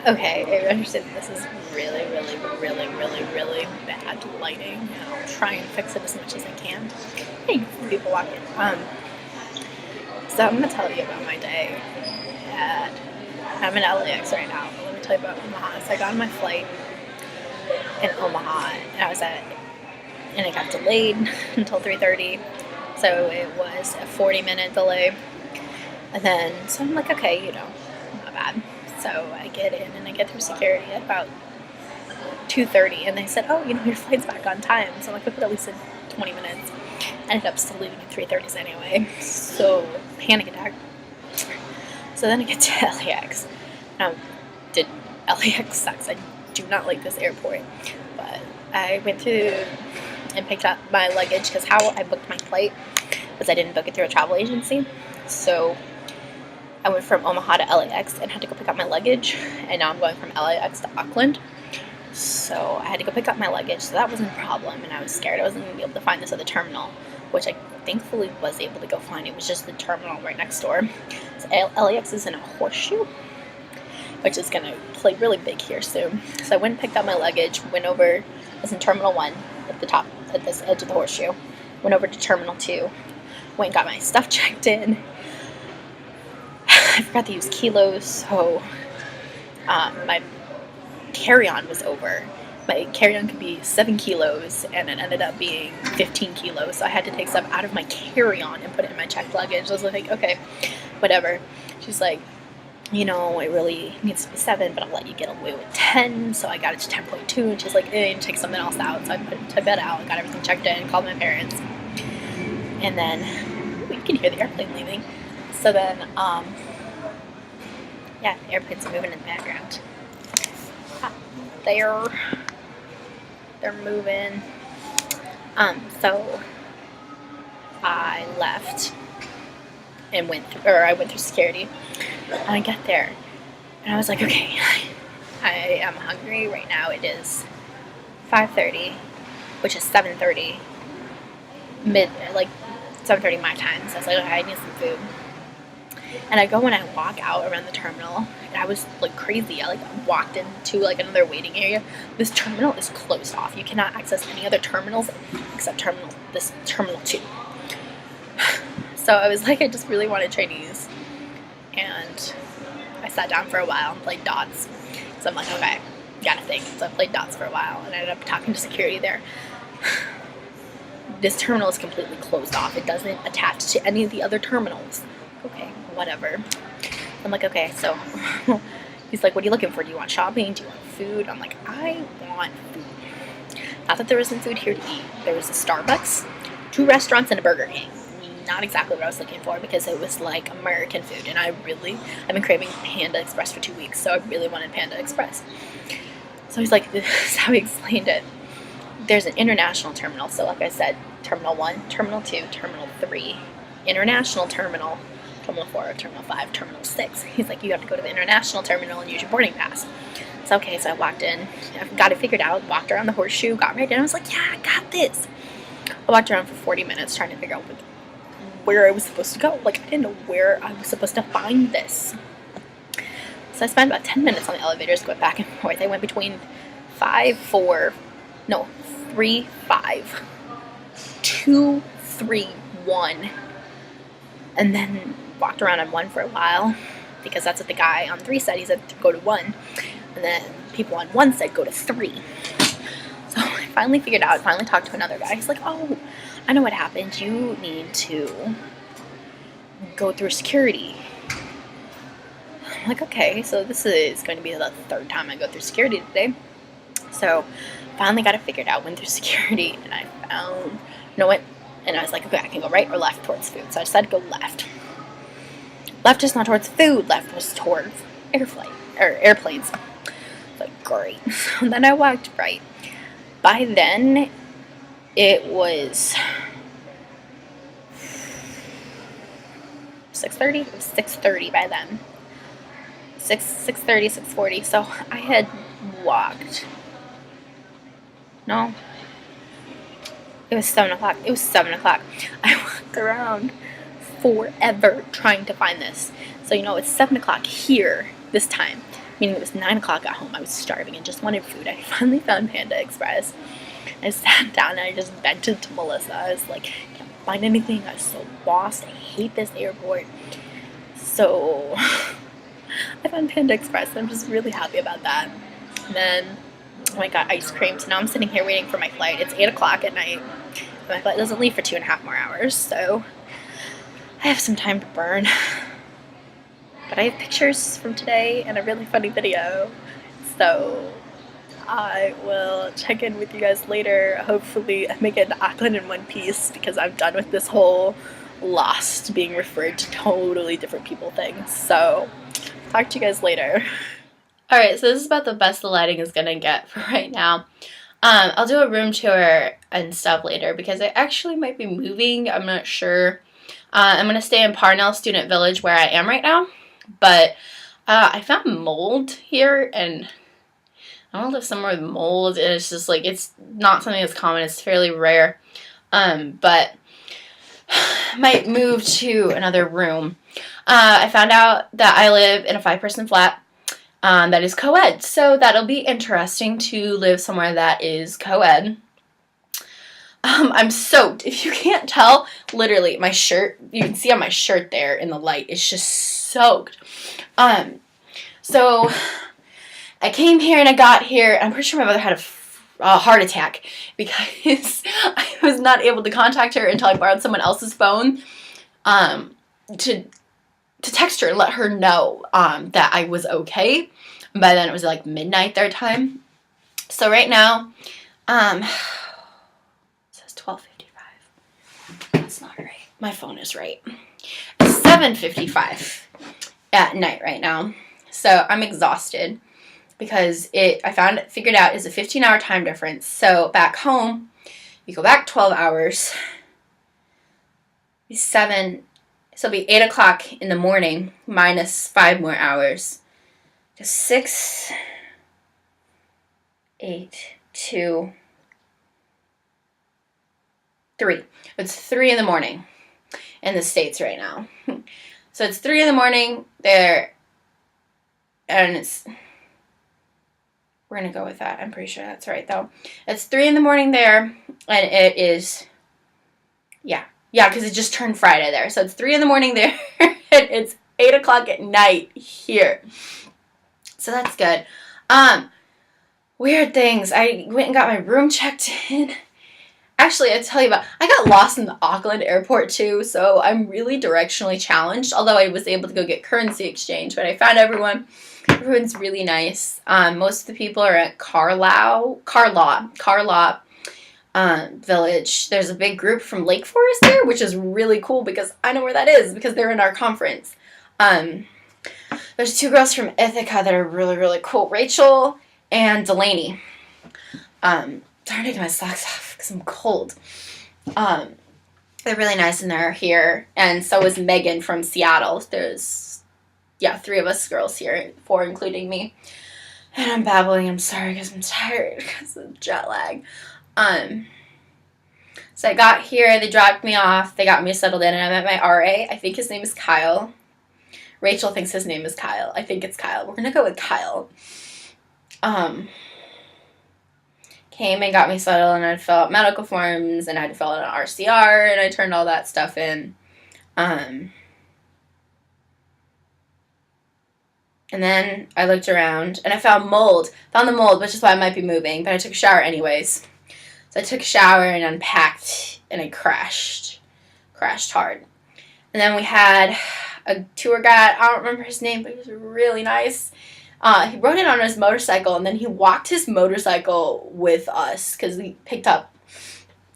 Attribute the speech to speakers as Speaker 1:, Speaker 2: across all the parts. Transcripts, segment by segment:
Speaker 1: Okay, I understand this is really, really, really, really, really bad lighting, and I'll try and fix it as much as I can. Hey, people walking. So I'm gonna tell you about my day at. I'm in LAX right now, but let me tell you about Omaha. So I got on my flight in Omaha, and and it got delayed until 3:30. So it was a 40-minute delay, and then so I'm like, okay, not bad. So I get in and I get through security at about 2:30, and they said, "Oh, your flight's back on time." So I'm like, "We put at least in 20 minutes." I ended up still leaving at 3:30 anyway. So panic attack. So then I get to LAX. Um, did LAX sucks? I do not like this airport, but I went through and picked up my luggage because how I booked my flight was I didn't book it through a travel agency. So I went from Omaha to LAX and had to go pick up my luggage, and now I'm going from LAX to Auckland. So I had to go pick up my luggage, so that wasn't a problem, and I was scared I wasn't going to be able to find this other terminal, which I thankfully was able to go find. It was just the terminal right next door. So LAX is in a horseshoe, which is going to play really big here soon. So I went and picked up my luggage, went over, I was in Terminal 1 at the top, at this edge of the horseshoe, went over to Terminal 2, went and got my stuff checked in. I forgot to use kilos, so my carry-on was over. My carry-on could be 7 kilos, and it ended up being 15 kilos. So I had to take stuff out of my carry-on and put it in my checked luggage. I was like, okay, whatever. She's like, it really needs to be 7, but I'll let you get away with 10. So I got it to 10.2, and she's like, take something else out. So I took that out, got everything checked in, called my parents, and then you can hear the airplane leaving. So then, yeah, the airplanes are moving in the background. They're moving. So I left and I went through security, and I got there, and I was like, okay, I am hungry right now. It is 5:30, which is 7:30 like 7:30 my time. So I was like, okay, I need some food. And I go and I walk out around the terminal, and I was like crazy. I walked into another waiting area. This terminal is closed off. You cannot access any other terminals except terminal 2. So I was like, I just really wanted Chinese, and I sat down for a while and played dots. So I'm like, okay, gotta think. So I played dots for a while, and I ended up talking to security there. This terminal is completely closed off. It doesn't attach to any of the other terminals. Okay, whatever. I'm like, okay, so he's like, what are you looking for? Do you want shopping? Do you want food? I'm like, I want food. Not that there isn't food here to eat. There was a Starbucks, 2 restaurants, and a Burger King. Not exactly what I was looking for, because it was like American food, and I've been craving Panda Express for 2 weeks, so I really wanted Panda Express. So he's like, this is how he explained it. There's an international terminal, so like I said, Terminal 1, Terminal 2, Terminal 3, International Terminal, Terminal 4, Terminal 5, Terminal 6. He's like, you have to go to the international terminal and use your boarding pass. So okay, so I walked in, I got it figured out, walked around the horseshoe, got ready, and I was like, yeah, I got this. I walked around for 40 minutes trying to figure out where I was supposed to go. I didn't know where I was supposed to find this. So I spent about 10 minutes on the elevators going back and forth. I went between 3, 5, 2, 3, 1, and then walked around on 1 for a while, because that's what the guy on 3 said. He said go to 1, and then people on 1 said go to 3. So I finally figured out, finally talked to another guy. He's like, oh, I know what happened. You need to go through security. I'm like, okay, so this is going to be the 3rd time I go through security today. So finally got it figured out, went through security, and I found, and I was like, okay, I can go right or left towards food. So I decided to go left. Left is not towards food, left was towards airplanes. Like, great. So then I walked right. By then, it was 6:30. It was 6:30 by then. 6:30, 6:40. So I had walked. No. It was 7 o'clock. It was 7 o'clock. I walked around forever trying to find this. So, it's 7 o'clock here this time. meaning it was 9 o'clock at home. I was starving and just wanted food. I finally found Panda Express. I sat down and I just vented to Melissa. I was like, I can't find anything. I was so lost. I hate this airport. So I found Panda Express and I'm just really happy about that. And then I got ice cream. So now I'm sitting here waiting for my flight. It's 8 o'clock at night. My flight doesn't leave for 2.5 more hours. So I have some time to burn. But I have pictures from today and a really funny video. So I will check in with you guys later. Hopefully I make it to Auckland in one piece because I'm done with this whole lost being referred to totally different people thing. So talk to you guys later. Alright, so this is about the best the lighting is gonna get for right now. I'll do a room tour and stuff later because I actually might be moving. I'm not sure. I'm gonna stay in Parnell Student Village where I am right now. But I found mold here, and I don't live somewhere with mold, and it's just like, it's not something that's common, it's fairly rare, but I might move to another room. I found out that I live in a 5-person flat that is co-ed, so that'll be interesting to live somewhere that is co-ed. I'm soaked. If you can't tell, literally, my shirt, you can see on my shirt there in the light, it's just soaked. So I came here and I got here. I'm pretty sure my mother had a heart attack because I was not able to contact her until I borrowed someone else's phone to text her and let her know that I was okay. By then it was like midnight their time. So right now, it says 12:55. That's not right. My phone is right. It's 7:55 at night right now. So I'm exhausted because I figured out is a 15-hour time difference. So back home, you go back 12 hours. So it'll be 8 o'clock in the morning minus 5 more hours. Just 6, 8, 2, 3. It's 3 in the morning in the States right now. So it's 3 in the morning there, and we're going to go with that. I'm pretty sure that's right, though. It's 3 in the morning there, and it is, yeah, because it just turned Friday there. So it's 3 in the morning there, and it's 8 o'clock at night here. So that's good. Weird things. I went and got my room checked in. Actually, I tell you about, I got lost in the Auckland airport too, so I'm really directionally challenged, although I was able to go get currency exchange, but I found everyone. Everyone's really nice. Most of the people are at Carlaw Village. There's a big group from Lake Forest there, which is really cool because I know where that is because they're in our conference. There's 2 girls from Ithaca that are really, really cool. Rachel and Delaney. Sorry to take my socks off because I'm cold. They're really nice and they're here. And so is Megan from Seattle. There's, 3 of us girls here, 4 including me. And I'm babbling. I'm sorry because I'm tired because of jet lag. So I got here. They dropped me off. They got me settled in. And I met my RA. I think his name is Kyle. Rachel thinks his name is Kyle. I think it's Kyle. We're going to go with Kyle. Came and got me settled, and I had to fill out medical forms, and I had to fill out an RCR, and I turned all that stuff in. And then I looked around, and I found the mold, which is why I might be moving, but I took a shower anyways. So I took a shower and unpacked, and I crashed hard. And then we had a tour guide. I don't remember his name, but he was really nice. He rode it on his motorcycle, and then he walked his motorcycle with us because we picked up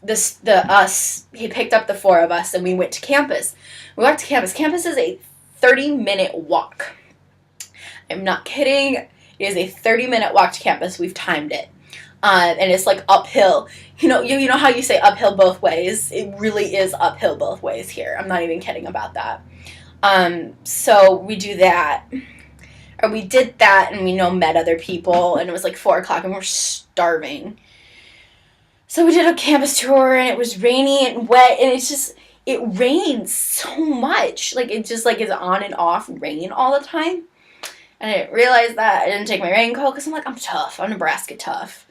Speaker 1: he picked up the 4 of us, and we went to campus. We walked to campus. Campus is a 30-minute walk. I'm not kidding. It is a 30-minute walk to campus. We've timed it. And it's like uphill. You know how you say uphill both ways? It really is uphill both ways here. I'm not even kidding about that. So we do that. Or we did that, and we met other people, and it was like 4 o'clock, and we're starving. So we did a campus tour, and it was rainy and wet, and it rains so much. Like, it just, like, is on and off rain all the time.
Speaker 2: And I didn't realize that. I didn't take my raincoat because I'm like, I'm tough. I'm Nebraska tough.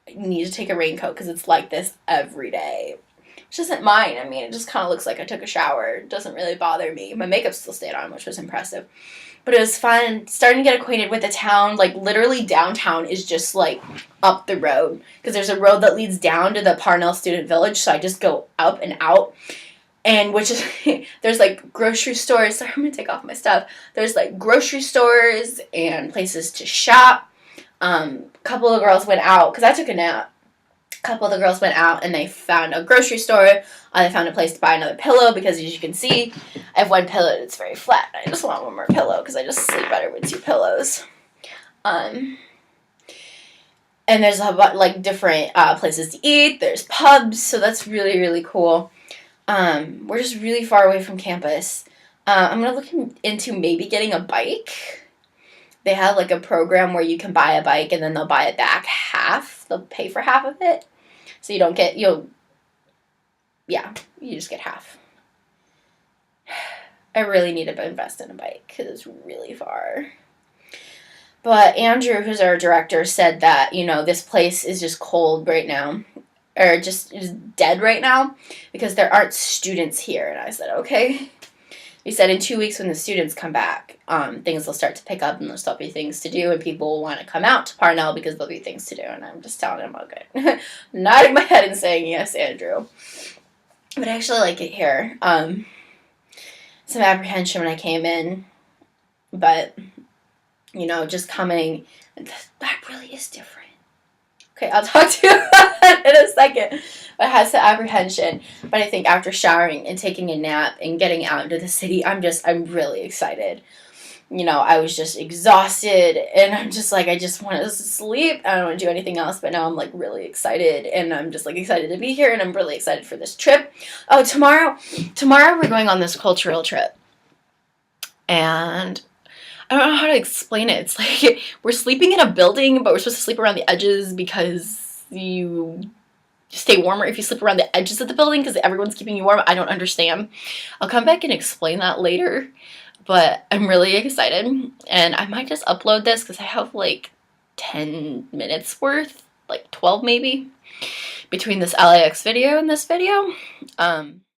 Speaker 2: I need to take a raincoat because it's like this every day. Which isn't mine. I mean, it just kind of looks like I took a shower. It doesn't really bother me. My makeup still stayed on, which was impressive. But it was fun starting to get acquainted with the town. Like, literally downtown is just, like, up the road. Because there's a road that leads down to the Parnell Student Village, so I just go up and out. And which is, there's, like, grocery stores. Sorry, I'm going to take off my stuff. There's, like, grocery stores and places to shop. A couple of girls went out, because I took a nap. A couple of the girls went out and they found a grocery store. They found a place to buy another pillow because, as you can see, I have one pillow that's very flat. I just want one more pillow because I just sleep better with two pillows. And there's like different places to eat. There's pubs, so that's really, really cool. We're just really far away from campus. I'm going to look into maybe getting a bike. They have like a program where you can buy a bike and then they'll buy it back half. They'll pay for half of it. So you don't get, you just get half. I really need to invest in a bike because it's really far. But Andrew, who's our director, said that, this place is just cold right now. Or just is dead right now because there aren't students here. And I said, okay. He said in 2 weeks when the students come back, things will start to pick up and there'll still be things to do and people will want to come out to Parnell because there'll be things to do. And I'm just telling him, okay. Nodding my head and saying, yes, Andrew. But I actually like it here. Some apprehension when I came in. But, just coming, that really is different. Okay, I'll talk to you about that in a second. I had some apprehension, but I think after showering and taking a nap and getting out into the city, I'm really excited. I was just exhausted, and I'm just like, I just want to sleep. I don't want to do anything else, but now I'm like really excited, and I'm just like excited to be here, and I'm really excited for this trip. Oh, tomorrow we're going on this cultural trip, and I don't know how to explain it. It's like we're sleeping in a building, but we're supposed to sleep around the edges because you stay warmer if you sleep around the edges of the building because everyone's keeping you warm. I don't understand. I'll come back and explain that later, but I'm really excited. And I might just upload this because I have like 10 minutes worth, like 12 maybe, between this LAX video and this video.